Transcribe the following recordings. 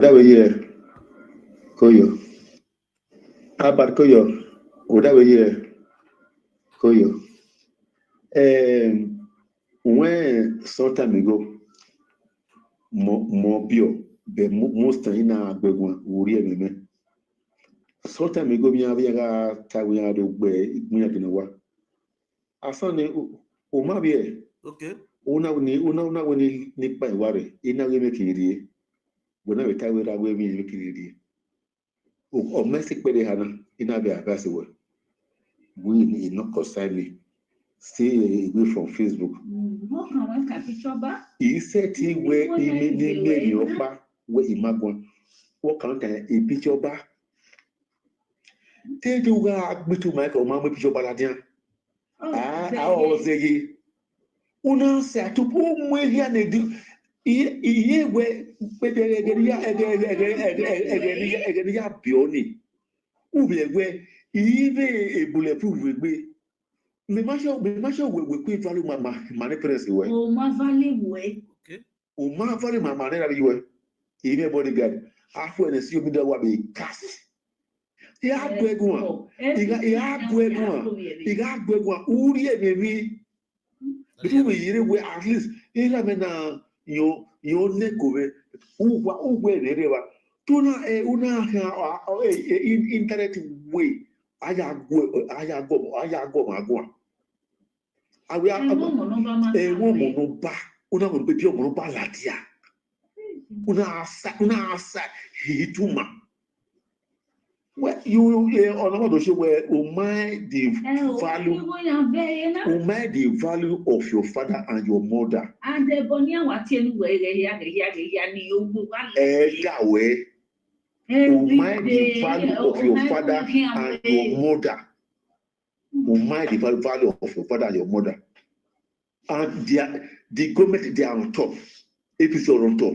That way here, Koyo. How about Koyo? That way here, Koyo. When some time ago, more bio, but most time in a big one, we some time ago, we have a Taiwan we are going to I saw o ma be Okay. una when nipa worry ina we make it when we tie with we make it o message pe de hana ina be advice we in not concern me stay away from Facebook he said he where he opa where imagon what can a picture ba te do ga bitu mic o ma picture ba la dia I was saying una se atupu mwehia ne di iye we ya bioni ubegwe ibe bulletproof we me ma sure we quick value my parents we o ma value we okay o ma value my money that you ibe bodyguard afu ene si obi da wa be cast ya gbegun uri emewi because yire we at least ila me na yo negowe ugwe rerewa tuna una internet way aya go magwa awe wo mo no ba una mo pe mo no ba latia una asa hituma well, you on about to show where the value of your father and your mother. And the bonia what in way the value of your father and your mother. The value of your father and your mother. And the government they are on top. APC are on top.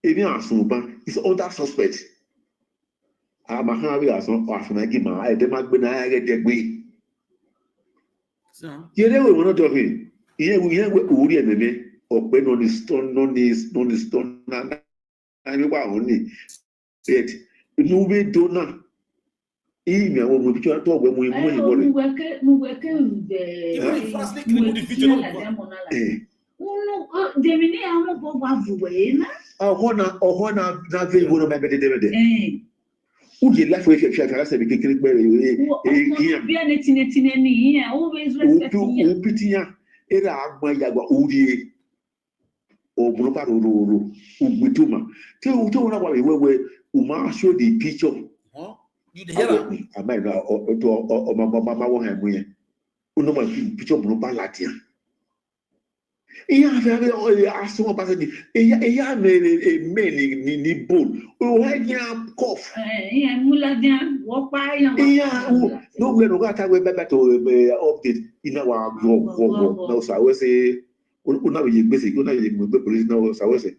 Even Asuba is under suspect. Amahawi as not Afamagi ma I demand when I get the way. So you never want to talk in. Here we have Uri and Meme or when on the stone, non the stone, and only. Yet, no way donor. Email will be trying to talk when we work. Uji life we shall say be click be always respect era agba yagba uri o burupa ru ubituma te na wa we uma show the picture you the hear am I o mama wo han mu ye uno ma picture burupa latia iya very aso pa se iya me ni bone o ha ya cough iya mula dia wo pa ya no we no got we better to update in our go no so we say una we gbese una we gbe police now so we say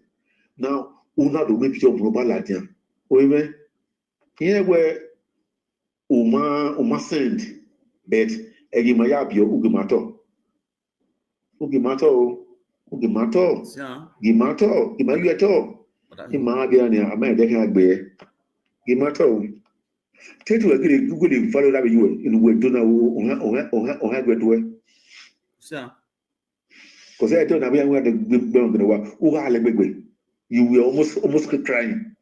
now una do make picture global ladia o we here where uma send but egi ma ya bio ugimato Gimato, Gimato, Imagine, I might have be Gimato. Take to agree, Google the value that you in way to know or have good way. Because I don't know where the good bone who are like big. You will almost crying.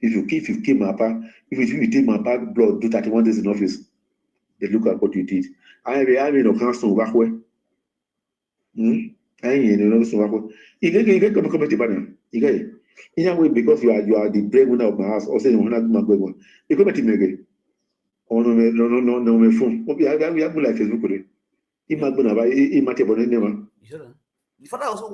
If you keep my part, if you take my back blood, do 31 days in office, they look at what you did. I mean, no council back way. You get come to Banner. You get it. In a way, because you are the breadwinner of my house, or saying, my good one. You come to me. Oh, no, my phone. Okay, we have like Facebook. Imagine about it, matter about never. The father also